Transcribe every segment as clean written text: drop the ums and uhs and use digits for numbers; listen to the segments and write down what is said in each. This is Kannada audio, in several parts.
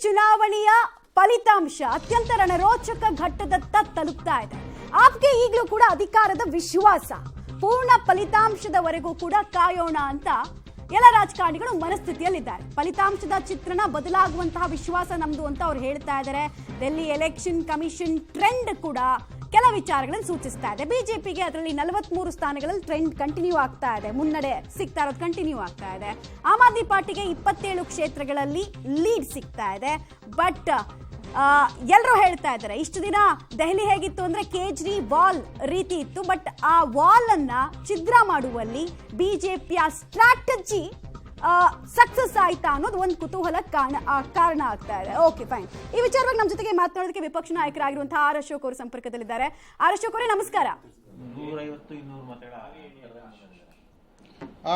ಚುನಾವಣೆಯ ಫಲಿತಾಂಶ ಅತ್ಯಂತ ರಣರೋಚಕ ಘಟ್ಟದತ್ತ ತಲುಪ್ತಾ ಇದೆ. ಆಪ್ಗೆ ಈಗಲೂ ಕೂಡ ಅಧಿಕಾರದ ವಿಶ್ವಾಸ, ಪೂರ್ಣ ಫಲಿತಾಂಶದವರೆಗೂ ಕೂಡ ಕಾಯೋಣ ಅಂತ ಎಲ್ಲ ರಾಜಕಾರಣಿಗಳು ಮನಸ್ಥಿತಿಯಲ್ಲಿದ್ದಾರೆ. ಫಲಿತಾಂಶದ ಚಿತ್ರಣ ಬದಲಾಗುವಂತಹ ವಿಶ್ವಾಸ ನಮ್ದು ಅಂತ ಅವ್ರು ಹೇಳ್ತಾ ಇದ್ದಾರೆ. ಡೆಲ್ಲಿ ಎಲೆಕ್ಷನ್ ಕಮಿಷನ್ ಟ್ರೆಂಡ್ ಕೂಡ ಕೆಲ ವಿಚಾರಗಳನ್ನು ಸೂಚಿಸ್ತಾ ಇದೆ. ಬಿಜೆಪಿಗೆ ಅದರಲ್ಲಿ 43 ಸ್ಥಾನಗಳಲ್ಲಿ ಟ್ರೆಂಡ್ ಕಂಟಿನ್ಯೂ ಆಗ್ತಾ ಇದೆ, ಮುನ್ನಡೆ ಸಿಗ್ತಾ ಇರೋದು ಕಂಟಿನ್ಯೂ ಆಗ್ತಾ ಇದೆ. ಆಮ್ ಆದ್ಮಿ ಪಾರ್ಟಿಗೆ 27 ಕ್ಷೇತ್ರಗಳಲ್ಲಿ ಲೀಡ್ ಸಿಗ್ತಾ ಇದೆ. ಬಟ್ ಎಲ್ಲರೂ ಹೇಳ್ತಾ ಇದ್ದಾರೆ, ಇಷ್ಟು ದಿನ ದೆಹಲಿ ಹೇಗಿತ್ತು ಅಂದ್ರೆ ಕೇಜ್ರಿವಾಲ್ ರೀತಿ ಇತ್ತು, ಬಟ್ ಆ ವಾಲ್ ಅನ್ನ ಛಿದ್ರ ಮಾಡುವಲ್ಲಿ ಬಿಜೆಪಿಯ ಸ್ಟ್ರಾಟಜಿ ಸಕ್ಸಸ್ ಆಯ್ತಾ ಅನ್ನೋದು ಒಂದು ಕುತೂಹಲ ಕಾರಣ ಆಗ್ತಾ ಇದೆ. Okay fine. ಈ ವಿಚಾರವಾಗಿ ನಮ್ಮ ಜೊತೆಗೆ ಮಾತನಾಡೋದಕ್ಕೆ ವಿಪಕ್ಷ ನಾಯಕರಾಗಿರುವಂತಹ ಆರ್ ಅಶೋಕ್ ಅವರು ಸಂಪರ್ಕದಲ್ಲಿದ್ದಾರೆ. ಆರ್ ಅಶೋಕ್ ಅವರೇ ನಮಸ್ಕಾರ.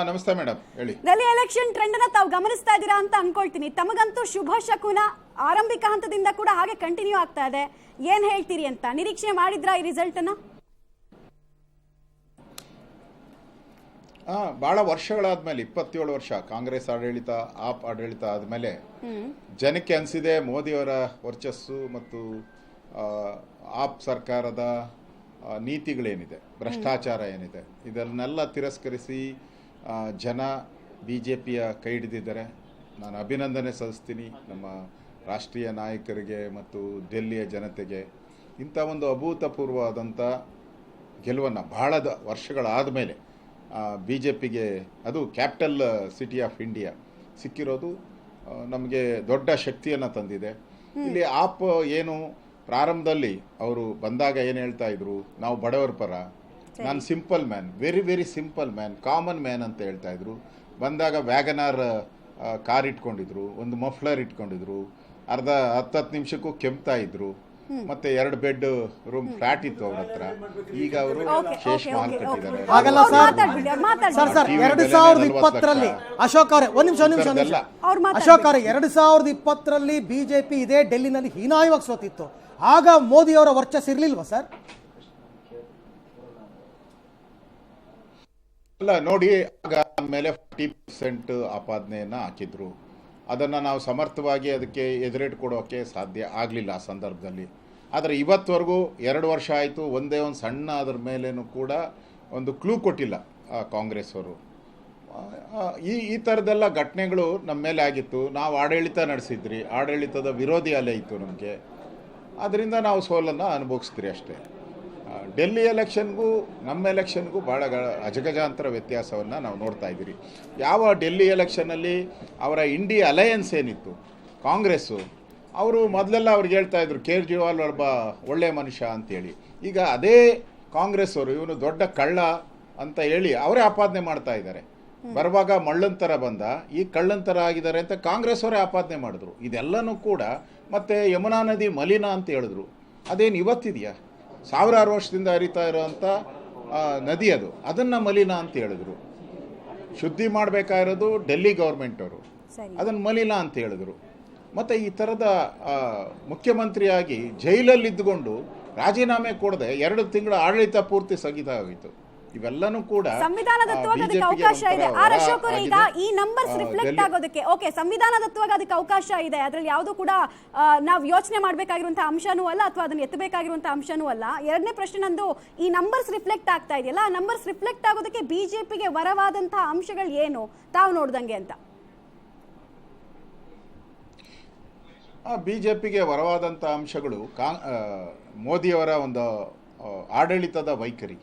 ನಮಸ್ತೆ ಮೇಡಮ್, ಹೇಳಿ. ಡೆಲ್ಲಿ ಎಲೆಕ್ಷನ್ ಟ್ರೆಂಡ್ ಅನ್ನ ತಾವು ಗಮನಿಸ್ತಾ ಇದ್ದೀರಾ ಅಂತ ಅನ್ಕೊಳ್ತೀನಿ. ತಮಗಂತೂ ಶುಭ ಶಕುನ, ಆರಂಭಿಕ ಹಂತದಿಂದ ಕೂಡ ಹಾಗೆ ಕಂಟಿನ್ಯೂ ಆಗ್ತಾ ಇದೆ. ಏನ್ ಹೇಳ್ತೀರಿ ಅಂತ ನಿರೀಕ್ಷೆ ಮಾಡಿದ್ರಾ ಈ ರಿಸಲ್ಟ್ ಅನ್ನ? ಬಹಳ ವರ್ಷಗಳಾದ್ಮೇಲೆ 27 ವರ್ಷ ಕಾಂಗ್ರೆಸ್ ಆಡಳಿತ, ಆಪ್ ಆಡಳಿತ ಆದ್ಮೇಲೆ ಜನಕ್ಕೆ ಅನಿಸಿದೆ ಮೋದಿಯವರ ವರ್ಚಸ್ಸು ಮತ್ತು ಆಪ್ ಸರ್ಕಾರದ ನೀತಿಗಳೇನಿದೆ, ಭ್ರಷ್ಟಾಚಾರ ಏನಿದೆ, ಇದನ್ನೆಲ್ಲ ತಿರಸ್ಕರಿಸಿ ಜನ BJPಯ ಕೈ ಹಿಡಿದಿದ್ದಾರೆ. ನಾನು ಅಭಿನಂದನೆ ಸಲ್ಲಿಸ್ತೀನಿ ನಮ್ಮ ರಾಷ್ಟ್ರೀಯ ನಾಯಕರಿಗೆ ಮತ್ತು ಡೆಲ್ಲಿಯ ಜನತೆಗೆ. ಇಂಥ ಒಂದು ಅಭೂತಪೂರ್ವವಾದಂಥ ಗೆಲುವನ್ನು ಬಹಳ ವರ್ಷಗಳಾದ ಮೇಲೆ BJPಗೆ, ಅದು ಕ್ಯಾಪಿಟಲ್ ಸಿಟಿ ಆಫ್ ಇಂಡಿಯಾ ಸಿಕ್ಕಿರೋದು ನಮಗೆ ದೊಡ್ಡ ಶಕ್ತಿಯನ್ನು ತಂದಿದೆ. ಇಲ್ಲಿ ಆಪ್ ಏನು ಪ್ರಾರಂಭದಲ್ಲಿ ಅವರು ಬಂದಾಗ ಏನು ಹೇಳ್ತಾ ಇದ್ರು, ನಾವು ಬಡವರ ಪರ, ನಾನು simple man, very very simple man, common man ಅಂತ ಹೇಳ್ತಾ ಇದ್ರು. ಬಂದಾಗ ವ್ಯಾಗನಾರ್ ಕಾರ್ ಇಟ್ಕೊಂಡಿದ್ರು, ಒಂದು ಮಫ್ಲರ್ ಇಟ್ಕೊಂಡಿದ್ರು, 10 ನಿಮಿಷಕ್ಕೂ ಕೆಮ್ತಾ ಇದ್ರು, ಮತ್ತೆ 2 ಬೆಡ್ ರೂಮ್ ಫ್ಲಾಟ್ ಇತ್ತು ಅವ್ರ ಹತ್ರ. ಈಗ ಅವರು ಶೇಷ್ ಮಹಲ್ ಕಟ್ಟಿದ್ದಾರೆ. ಸರ್ 2020ರಲ್ಲಿ ಅಶೋಕ್ ಅವರೇ ಒಂದ್ ನಿಮಿಷ ಅಶೋಕ್ ಅವರೇ 2020ರಲ್ಲಿ ಬಿಜೆಪಿ ಇದೇ ಡೆಲ್ಲಿನಲ್ಲಿ ಹೀನಾಯವಾಗಿ ಸೋತಿತ್ತು. ಆಗ ಮೋದಿ ಅವರ ವರ್ಚಸ್ ಇರ್ಲಿಲ್ವಾ ಸರ್? ಅಲ್ಲ ನೋಡಿ, ಆಗ ಮೇಲೆ 40% ಆಪಾದನೆಯನ್ನ ಹಾಕಿದ್ರು. ಅದನ್ನು ನಾವು ಸಮರ್ಥವಾಗಿ ಅದಕ್ಕೆ ಎದುರೇಟ್ ಕೊಡೋಕ್ಕೆ ಸಾಧ್ಯ ಆಗಲಿಲ್ಲ ಆ ಸಂದರ್ಭದಲ್ಲಿ. ಆದರೆ ಇವತ್ತವರೆಗೂ 2 ವರ್ಷ ಆಯಿತು, ಒಂದೇ ಒಂದು ಸಣ್ಣ ಅದರ ಮೇಲೇನೂ ಕೂಡ ಒಂದು ಕ್ಲೂ ಕೊಟ್ಟಿಲ್ಲ ಕಾಂಗ್ರೆಸ್ ಅವರು. ಈ ಥರದ್ದೆಲ್ಲ ಘಟನೆಗಳು ನಮ್ಮ ಮೇಲೆ ಆಗಿತ್ತು. ನಾವು ಆಡಳಿತ ನಡೆಸಿದ್ರಿ, ಆಡಳಿತದ ವಿರೋಧಿ ಅಲೆ ಇತ್ತು ನಮಗೆ, ಅದರಿಂದ ನಾವು ಸೋಲನ್ನು ಅನುಭವಿಸ್ತೀರಿ ಅಷ್ಟೇ. ಡೆಲ್ಲಿ ಎಲೆಕ್ಷನ್ಗೂ ನಮ್ಮ ಎಲೆಕ್ಷನ್ಗೂ ಭಾಳ ಅಜಗಜಾಂತರ ವ್ಯತ್ಯಾಸವನ್ನು ನಾವು ನೋಡ್ತಾ ಇದ್ದೀರಿ. ಯಾವ ಡೆಲ್ಲಿ ಎಲೆಕ್ಷನಲ್ಲಿ ಅವರ ಇಂಡಿಯಾ ಅಲಯನ್ಸ್ ಏನಿತ್ತು ಕಾಂಗ್ರೆಸ್ಸು, ಅವರು ಮೊದಲೆಲ್ಲ ಅವ್ರಿಗೆ ಹೇಳ್ತಾ ಇದ್ರು ಕೇಜ್ರಿವಾಲ್ ಒಬ್ಬ ಒಳ್ಳೆ ಮನುಷ್ಯ ಅಂತೇಳಿ. ಈಗ ಅದೇ ಕಾಂಗ್ರೆಸ್ ಅವರು ಇವನು ದೊಡ್ಡ ಕಳ್ಳ ಅಂತ ಹೇಳಿ ಅವರೇ ಆಪಾದನೆ ಮಾಡ್ತಾ ಇದ್ದಾರೆ. ಬರುವಾಗ ಮಳ್ಳನ್ ಥರ ಬಂದ, ಈಗ ಕಳ್ಳನ್ ಥರ ಆಗಿದ್ದಾರೆ ಅಂತ ಕಾಂಗ್ರೆಸ್ ಅವರೇ ಆಪಾದನೆ ಮಾಡಿದ್ರು. ಇದೆಲ್ಲನೂ ಕೂಡ ಮತ್ತೆ ಯಮುನಾ ನದಿ ಮಲಿನ ಅಂತ ಹೇಳಿದ್ರು. ಅದೇನು ಇವತ್ತಿದೆಯಾ? 1000 ವರ್ಷದಿಂದ ಹರಿತಾ ಇರೋವಂಥ ನದಿ ಅದು, ಅದನ್ನು ಮಲಿನ ಅಂತ ಹೇಳಿದ್ರು. ಶುದ್ಧಿ ಮಾಡಬೇಕಾಗಿರೋದು ಡೆಲ್ಲಿ ಗೌರ್ಮೆಂಟ್ ಅವರು, ಅದನ್ನು ಮಲಿನ ಅಂತ ಹೇಳಿದ್ರು. ಮತ್ತು ಈ ಥರದ ಮುಖ್ಯಮಂತ್ರಿಯಾಗಿ ಜೈಲಲ್ಲಿ ಇದ್ದುಕೊಂಡು ರಾಜೀನಾಮೆ ಕೊಡದೆ 2 ತಿಂಗಳ ಆಡಳಿತ ಪೂರ್ತಿ ಸ್ಥಗಿತ ಆಗೋಯಿತು. ಇವೆಲ್ಲನೂ ಕೂಡ ಸಂವಿಧಾನದತ್ವವಾಗಿ ಅದಕ್ಕೆ ಅವಕಾಶ ಇದೆ. ಆರ್ ಅಶೋಕ್ ಅವರು, ಈಗ ಈ ನಂಬರ್ಸ್ ರಿಫ್ಲೆಕ್ಟ್ ಆಗೋದಕ್ಕೆ ಓಕೆ, ಸಂವಿಧಾನದತ್ವವಾಗಿ ಅದಕ್ಕೆ ಅವಕಾಶ ಇದೆ. ಅದರಲ್ಲಿ ಯಾವುದು ಕೂಡ ನಾವು ಯೋಚನೆ ಮಾಡಬೇಕಾಗಿರುವಂತಹ ಅಂಶನೂ ಅಲ್ಲ, ಅಥವಾ ಅದನ್ನು ಎತ್ತಬೇಕಾಗಿರುವಂತಹ ಅಂಶನೂ ಅಲ್ಲ. ಎರಡನೇ ಪ್ರಶ್ನೆ ನಂದು, ಈ ನಂಬರ್ಸ್ ರಿಫ್ಲೆಕ್ಟ್ ಆಗ್ತಾ ಇದೆಯಲ್ಲ, ಆ ನಂಬರ್ಸ್ ರಿಫ್ಲೆಕ್ಟ್ ಆಗೋದಕ್ಕೆ ಬಿಜೆಪಿಗೆ ವರವಾದಂತಹ ಅಂಶಗಳು ಏನು ತಾವು ನೋಡ್ದಂಗೆ ಅಂತ? BJPಗೆ ವರವಾದಂಥ ಅಂಶಗಳು ಮೋದಿಯವರ ಒಂದು ಆಡಳಿತದ ವೈಖರಿ,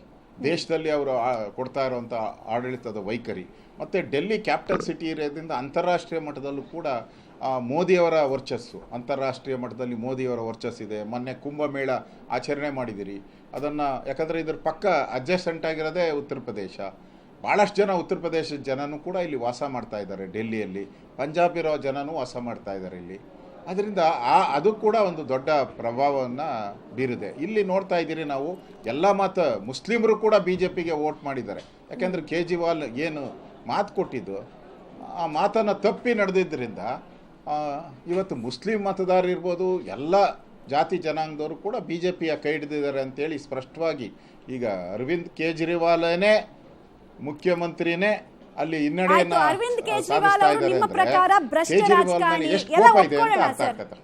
ದೇಶದಲ್ಲಿ ಅವರು ಕೊಡ್ತಾ ಇರುವಂಥ ಆಡಳಿತದ ವೈಖರಿ, ಮತ್ತು ಡೆಲ್ಲಿ ಕ್ಯಾಪಿಟಲ್ ಸಿಟಿ ಇರೋದ್ರಿಂದ ಅಂತಾರಾಷ್ಟ್ರೀಯ ಮಟ್ಟದಲ್ಲೂ ಕೂಡ ಮೋದಿಯವರ ವರ್ಚಸ್ಸು, ಅಂತಾರಾಷ್ಟ್ರೀಯ ಮಟ್ಟದಲ್ಲಿ ಮೋದಿಯವರ ವರ್ಚಸ್ಸಿದೆ. ಮೊನ್ನೆ ಕುಂಭಮೇಳ ಆಚರಣೆ ಮಾಡಿದಿರಿ ಅದನ್ನು, ಯಾಕಂದರೆ ಇದ್ರ ಪಕ್ಕ ಅಡ್ಜಸ್ಟೆಂಟ್ ಆಗಿರೋದೇ ಉತ್ತರ ಪ್ರದೇಶ. ಭಾಳಷ್ಟು ಜನ ಉತ್ತರ ಪ್ರದೇಶದ ಜನನೂ ಕೂಡ ಇಲ್ಲಿ ವಾಸ ಮಾಡ್ತಾ ಇದ್ದಾರೆ ಡೆಲ್ಲಿಯಲ್ಲಿ, ಪಂಜಾಬ್ ಇರೋ ಜನನೂ ವಾಸ ಮಾಡ್ತಾ ಇದ್ದಾರೆ ಇಲ್ಲಿ. ಅದರಿಂದ ಅದು ಕೂಡ ಒಂದು ದೊಡ್ಡ ಪ್ರಭಾವವನ್ನು ಬೀರಿದೆ. ಇಲ್ಲಿ ನೋಡ್ತಾ ಇದ್ದೀರಿ ನಾವು, ಎಲ್ಲ ಮುಸ್ಲಿಮರು ಕೂಡ BJPಗೆ ವೋಟ್ ಮಾಡಿದ್ದಾರೆ. ಯಾಕೆಂದರೆ ಕೇಜ್ರಿವಾಲ್ ಏನು ಮಾತು ಕೊಟ್ಟಿದ್ದು, ಆ ಮಾತನ್ನು ತಪ್ಪಿ ನಡೆದಿದ್ದರಿಂದ ಇವತ್ತು ಮುಸ್ಲಿಂ ಮತದಾರರು ಇರ್ಬೋದು, ಎಲ್ಲ ಜಾತಿ ಜನಾಂಗದವರು ಕೂಡ BJPಯ ಕೈ ಹಿಡಿದಿದ್ದಾರೆ ಅಂತೇಳಿ ಸ್ಪಷ್ಟವಾಗಿ ಈಗ ಅರವಿಂದ್ ಕೇಜ್ರಿವಾಲನೇ ಮುಖ್ಯಮಂತ್ರಿನೇ ಅಲ್ಲಿ ಆಯ್ತು, ಹಿನ್ನಡೆಯನ್ನ ಅರವಿಂದ್ ಕೇಜ್ರಿವಾಲ್ ಸಾಧಿಸ್ತಾ ಅವರು ಇದ್ದಾರೆ ನಿಮ್ಮ ಅಂದ್ರೆ ಪ್ರಕಾರ ಭ್ರಷ್ಟ ಕೇಜ್ರಿವಾಲ್ ರಾಜಕಾರಣಿ ಮೇಲೆ ಎಷ್ಟು ಎಲ್ಲ ಕೋಪ ಇದೆ ಅಂತ ಒಪ್ಕೊಳ್ಳೋಣ ಅರ್ಥ ಸರ್. ಆಗ್ತದೆ.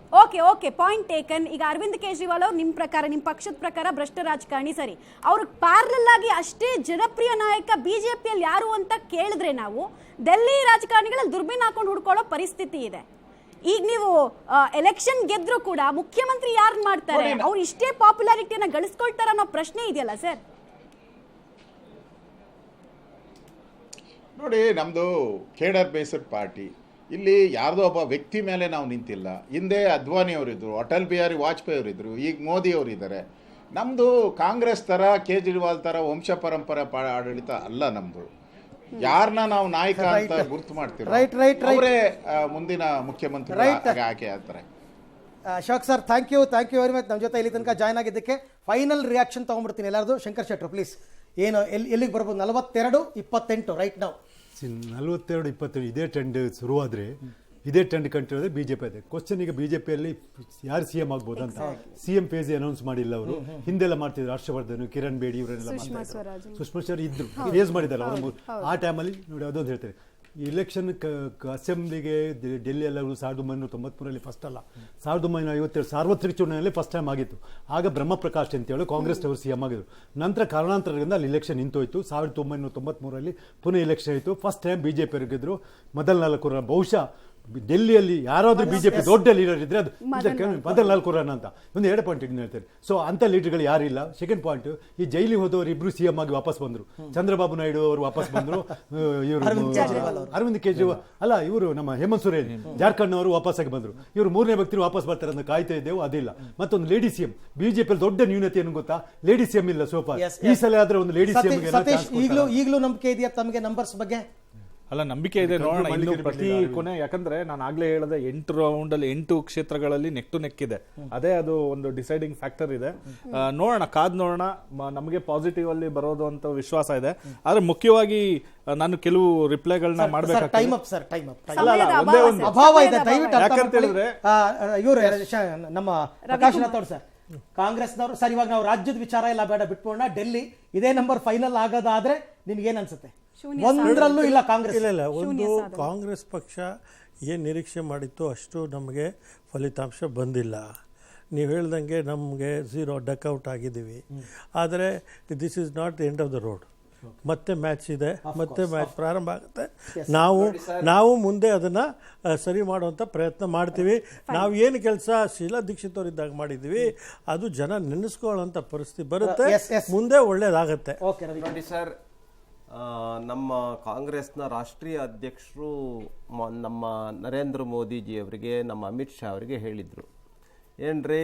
Okay point taken. ಈಗ ಅರವಿಂದ್ ಕೇಜ್ರಿವಾಲ್ ಅವರು ನಿಮ್ಮ ಪ್ರಕಾರ, ನಿಮ್ಮ ಪಕ್ಷದ ಪ್ರಕಾರ ಭ್ರಷ್ಟ ರಾಜಕಾರಣಿ ಸರಿ. ಅವ್ರ ಪ್ಯಾರಲಲ್ ಆಗಿ ಅಷ್ಟೇ ಜನಪ್ರಿಯ ನಾಯಕ ಬಿಜೆಪಿಯಲ್ಲಿ ಯಾರು ಅಂತ ಕೇಳಿದ್ರೆ ನಾವು ಡೆಲ್ಲಿ ರಾಜಕಾರಣಿಗಳಲ್ಲಿ ದುರ್ಬಿನ್ ಹಾಕೊಂಡು ಹುಡ್ಕೊಳ್ಳೋ ಪರಿಸ್ಥಿತಿ ಇದೆ. ಈಗ ನೀವು ಎಲೆಕ್ಷನ್ ಗೆದ್ರು ಕೂಡ ಮುಖ್ಯಮಂತ್ರಿ ಯಾರು ಮಾಡ್ತಾರೆ, ಅವ್ರು ಇಷ್ಟೇ ಪಾಪ್ಯುಲಾರಿಟಿಯನ್ನ ಗಳಿಸ್ಕೊಳ್ತಾರ ಅನ್ನೋ ಪ್ರಶ್ನೆ ಇದೆಯಲ್ಲ ಸರ್. ನೋಡಿ, ನಮ್ಮದು ಕೇಡರ್ ಬೇಸ್ಡ್ ಪಾರ್ಟಿ. ಇಲ್ಲಿ ಯಾರ್ದೋ ಒಬ್ಬ ವ್ಯಕ್ತಿ ಮೇಲೆ ನಾವು ನಿಂತಿಲ್ಲ. ಹಿಂದೆ ಅದ್ವಾನಿ ಅವರಿದ್ದರು, ಅಟಲ್ ಬಿಹಾರಿ ವಾಜಪೇಯಿ ಅವರಿದ್ದರು, ಈಗ ಮೋದಿ ಅವರಿದ್ದಾರೆ. ನಮ್ಮದು ಕಾಂಗ್ರೆಸ್ ಥರ ಕೇಜ್ರಿವಾಲ್ ಥರ ವಂಶ ಪರಂಪರೆ ಆಡಳಿತ ಅಲ್ಲ ನಮ್ಮದು. ಯಾರನ್ನ ನಾವು ನಾಯಕ ಅಂತ ಗುರುತು ಮಾಡ್ತೀವಿ, ಅವರೇ ಮುಂದಿನ ಮುಖ್ಯಮಂತ್ರಿ ಆಯ್ಕೆ ಆಗ್ತಾರೆ. Ashok sir, thank you very much ನಮ್ಮ ಜೊತೆ ಇಲ್ಲಿ ತನಕ ಜಾಯ್ನ್ ಆಗಿದ್ದಕ್ಕೆ. ಫೈನಲ್ ರಿಯಾಕ್ಷನ್ ತೊಗೊಂಡ್ಬಿಡ್ತೀನಿ ಎಲ್ಲರದು. ಶಂಕರ್ ಶೆಟ್ಟರು ಪ್ಲೀಸ್, ಏನು ಎಲ್ಲಿಗೆ ಬರ್ಬೋದು? 42-28 ರೈಟ್ ನಾವು. 42-28 ಇದೇ ಟ್ರೆಂಡ್ ಶುರುವಾದರೆ, ಇದೇ ಟ್ರೆಂಡ್ ಕಂಟಿನ್ಯೂ ಆದರೆ ಬಿಜೆಪಿ ಇದೆ. ಕ್ವಶನ್ ಈಗ ಬಿಜೆಪಿಯಲ್ಲಿ ಯಾರು ಸಿ ಎಂ ಆಗ್ಬೋದು ಅಂತ ಸಿಎಂ ಫೇಸ್ ಅನೌನ್ಸ್ ಮಾಡಿಲ್ಲ ಅವರು. ಹಿಂದೆಲ್ಲ ಮಾಡ್ತಿದ್ರು, ಹರ್ಷವರ್ಧನ್, ಕಿರಣ್ ಬೇಡಿ ಇವರೆಲ್ಲ ಮಾಡ್ತಾರೆ. ಸುಷ್ಮಾ ಸ್ವರಾಜ್ ಇದ್ರು, ಫೇಸ್ ಮಾಡಿದ್ದಾರೆ ಅವರು. ಆ ಟೈಮಲ್ಲಿ ನೋಡಿ ಅದೊಂದು ಹೇಳ್ತಾರೆ, ಇಲೆಕ್ಷನ್ ಅಸೆಂಬ್ಲಿಗೆ ಡೆಲ್ಲಿ ಎಲ್ಲ 1993 ಫಸ್ಟ್ ಅಲ್ಲ, 1957 ಸಾರ್ವತ್ರಿಕ ಚುನಾವಣೆಯಲ್ಲಿ ಫಸ್ಟ್ ಟೈಮ್ ಆಗಿತ್ತು. ಆಗ ಬ್ರಹ್ಮಪ್ರಕಾಶ್ ಅಂತೇಳಿ ಕಾಂಗ್ರೆಸ್ ಅವರು ಸಿ ಎಂ ಆಗಿದ್ರು. ನಂತರ ಕಾರಣಾಂತರದಿಂದ ಅಲ್ಲಿ ಇಲೆಕ್ಷನ್ ನಿಂತೋಯ್ತು. 1993 ಪುನಃ ಇಲೆಕ್ಷನ್ ಆಯಿತು. ಫಸ್ಟ್ ಟೈಮ್ ಬಿಜೆಪಿ ಅವರಿಗಿದ್ರು ಮೊದಲ 4 ರನ್. ಬಹುಶಃ ಡೆಲ್ಲಿಯಲ್ಲಿ ಯಾರಾದ್ರೂ ಬಿಜೆಪಿ ದೊಡ್ಡ ಲೀಡರ್ ಇದ್ರೆ ಅದು ಮೊದಲ 4 ರನ್ ಅಂತ ಒಂದು 2 ಪಾಯಿಂಟ್ ಹೇಳ್ತಾರೆ. ಸೊ ಅಂತ ಲೀಡರ್ಗಳು ಯಾರಿಲ್ಲ. ಸೆಕೆಂಡ್ ಪಾಯಿಂಟ್, ಈ ಜೈಲಿಗೆ ಹೋದವರು ಇಬ್ರು ಸಿ ಎಂ ಆಗಿ ವಾಪಸ್ ಬಂದರು. ಚಂದ್ರಬಾಬು ನಾಯ್ಡು ಅವರು ವಾಪಸ್ ಬಂದರು. ಇವರು ಅರವಿಂದ್ ಕೇಜ್ರಿವಾಲ್ ಅಲ್ಲ, ಇವರು ನಮ್ಮ ಹೇಮಂತ್ ಸೊರೇನ್ ಜಾರ್ಖಂಡ್ ಅವರು ವಾಪಸ್ ಆಗಿ ಬಂದರು. ಇವರು 3ನೇ ವ್ಯಕ್ತಿ ವಾಪಸ್ ಬರ್ತಾರೆ ಅಂತ ಕಾಯ್ತಾ ಇದ್ದೇವೆ, ಅದಿಲ್ಲ. ಮತ್ತೊಂದು ಲೇಡಿ ಸಿಎಂ. ಬಿಜೆಪಿ ದೊಡ್ಡ ನ್ಯೂನತೆ ಏನು ಗೊತ್ತಾ, ಲೇಡಿ ಸಿಎಂ ಇಲ್ಲ ಸೋಫಾ. ಈ ಸಲ ಆದ್ರೆ ಒಂದು ಲೇಡಿ ಸಿಎಂ. ಈಗಲೂ ನಂಬಿಕೆ ಇದೆಯಾ ತಮಗೆ ನಂಬರ್ಸ್ ಬಗ್ಗೆ? ಅಲ್ಲ, ನಂಬಿಕೆ ಇದೆ, ನೋಡೋಣ. ಇನ್ನು ಪ್ರತಿ ಕೊನೆ, ಯಾಕಂದ್ರೆ ನಾನು ಆಗ್ಲೇ ಹೇಳಿದೆ 8 ರೌಂಡಲ್ಲಿ 8 ಕ್ಷೇತ್ರಗಳಲ್ಲಿ ನೆಕ್ ಟು ನೆಕ್ ಇದೆ. ಅದೇ ಅದು ಒಂದು ಡಿಸೈಡಿಂಗ್ ಫ್ಯಾಕ್ಟರ್ ಇದೆ. ನೋಡೋಣ, ಕಾದ್ ನೋಡೋಣ. ನಮಗೆ ಪಾಸಿಟಿವ್ ಅಲ್ಲಿ ಬರೋದು ಅಂತ ವಿಶ್ವಾಸ ಇದೆ. ಆದ್ರೆ ಮುಖ್ಯವಾಗಿ ನಾನು ಕೆಲವು ರಿಪ್ಲೈಗಳನ್ನ ಮಾಡ್ಬೇಕಾಗ್ತದೆ. ಯಾಕಂತ ಹೇಳಿದ್ರೆ ಇವರು ನಮ್ಮ ಪ್ರಕಾಶ್ ರಾಥೋಡ್ ಸರ್, ಕಾಂಗ್ರೆಸ್ನವರು ಸರ್, ಇವಾಗ ನಾವು ರಾಜ್ಯದ ವಿಚಾರ ಎಲ್ಲ ಬೇಡ, ಬಿಟ್ಬೋಣ. ಡೆಲ್ಲಿ ಇದೇ ನಂಬರ್ ಫೈನಲ್ ಆಗೋದಾದ್ರೆ ನಿಮ್ಗೆ ಏನ್ ಅನ್ಸುತ್ತೆ? ಒಂದರಲ್ಲೂ ಇಲ್ಲ ಕಾಂಗ್ರೆಸ್. ಇಲ್ಲ, ಒಂದು ಕಾಂಗ್ರೆಸ್ ಪಕ್ಷ ಏನು ನಿರೀಕ್ಷೆ ಮಾಡಿತ್ತು ಅಷ್ಟು ನಮಗೆ ಫಲಿತಾಂಶ ಬಂದಿಲ್ಲ. ನೀವು ಹೇಳ್ದಂಗೆ ನಮಗೆ 0 ಡಕ್ಔಟ್ ಆಗಿದ್ದೀವಿ. ಆದರೆ this is not the end of the road. ಮತ್ತೆ ಮ್ಯಾಚ್ ಇದೆ, ಮತ್ತೆ ಮ್ಯಾಚ್ ಪ್ರಾರಂಭ ಆಗುತ್ತೆ. ನಾವು ಮುಂದೆ ಅದನ್ನ ಸರಿ ಮಾಡುವಂಥ ಪ್ರಯತ್ನ ಮಾಡ್ತೀವಿ. ನಾವು ಏನು ಕೆಲಸ ಶೀಲಾ ದೀಕ್ಷಿತ್ ಅವರಿದ್ದಾಗ ಮಾಡಿದ್ದೀವಿ ಅದು ಜನ ನೆನೆಸ್ಕೊಳ್ಳೋಂಥ ಪರಿಸ್ಥಿತಿ ಬರುತ್ತೆ, ಮುಂದೆ ಒಳ್ಳೇದಾಗತ್ತೆ. ನೋಡಿ ಸರ್, ನಮ್ಮ ಕಾಂಗ್ರೆಸ್ನ ರಾಷ್ಟ್ರೀಯ ಅಧ್ಯಕ್ಷರು ನಮ್ಮ ನರೇಂದ್ರ ಮೋದಿಜಿ ಅವರಿಗೆ, ನಮ್ಮ ಅಮಿತ್ ಶಾ ಅವರಿಗೆ ಹೇಳಿದರು, ಏನ್ರಿ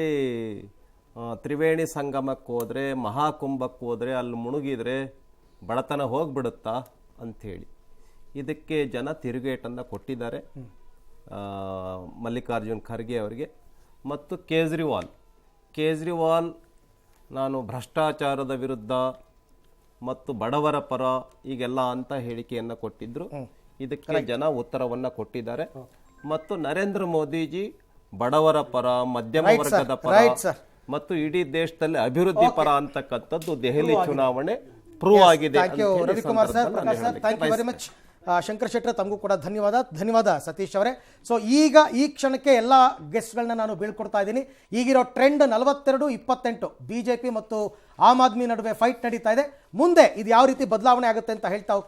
ತ್ರಿವೇಣಿ ಸಂಗಮಕ್ಕೆ ಹೋದರೆ, ಮಹಾಕುಂಭಕ್ಕೆ ಹೋದರೆ ಅಲ್ಲಿ ಮುಳುಗಿದ್ರೆ ಬಡತನ ಹೋಗ್ಬಿಡುತ್ತಾ ಅಂಥೇಳಿ. ಇದಕ್ಕೆ ಜನ ತಿರುಗೇಟನ್ನು ಕೊಟ್ಟಿದ್ದಾರೆ ಮಲ್ಲಿಕಾರ್ಜುನ್ ಖರ್ಗೆ ಅವರಿಗೆ. ಮತ್ತು ಕೇಜ್ರಿವಾಲ್ ನಾನು ಭ್ರಷ್ಟಾಚಾರದ ವಿರುದ್ಧ ಮತ್ತು ಬಡವರ ಪರ ಈಗೆಲ್ಲ ಅಂತ ಹೇಳಿಕೆಯನ್ನು ಕೊಟ್ಟಿದ್ರು. ಇದಕ್ಕೆ ಜನ ಉತ್ತರವನ್ನು ಕೊಟ್ಟಿದ್ದಾರೆ. ಮತ್ತು ನರೇಂದ್ರ ಮೋದಿಜಿ ಬಡವರ ಪರ, ಮಧ್ಯಮ ವರ್ಗದ ಪರ ಮತ್ತು ಇಡೀ ದೇಶದಲ್ಲಿ ಅಭಿವೃದ್ಧಿ ಪರ ಅಂತಕ್ಕಂಥದ್ದು ದೆಹಲಿ ಚುನಾವಣೆ ಪ್ರೂವ್ ಆಗಿದೆ. Ravikumar sir, Prakash sir, thank you very much. Shankar Shettar, ತಮಗೂ ಕೂಡ ಧನ್ಯವಾದ ಸತೀಶ್ ಅವರೇ. ಸೊ ಈಗ ಈ ಕ್ಷಣಕ್ಕೆ ಎಲ್ಲ ಗೆಸ್ಟ್ಗಳನ್ನ ನಾನು ಬೀಳ್ಕೊಡ್ತಾ ಇದ್ದೀನಿ. ಈಗಿರೋ ಟ್ರೆಂಡ್ 42-28 ಬಿಜೆಪಿ ಮತ್ತು ಆಮ್ ಆದ್ಮಿ ನಡುವೆ ಫೈಟ್ ನಡೀತಾ ಇದೆ. ಮುಂದೆ ಇದು ಯಾವ ರೀತಿ ಬದಲಾವಣೆ ಆಗುತ್ತೆ ಅಂತ ಹೇಳ್ತಾ ಹೋಗ್ತೀನಿ.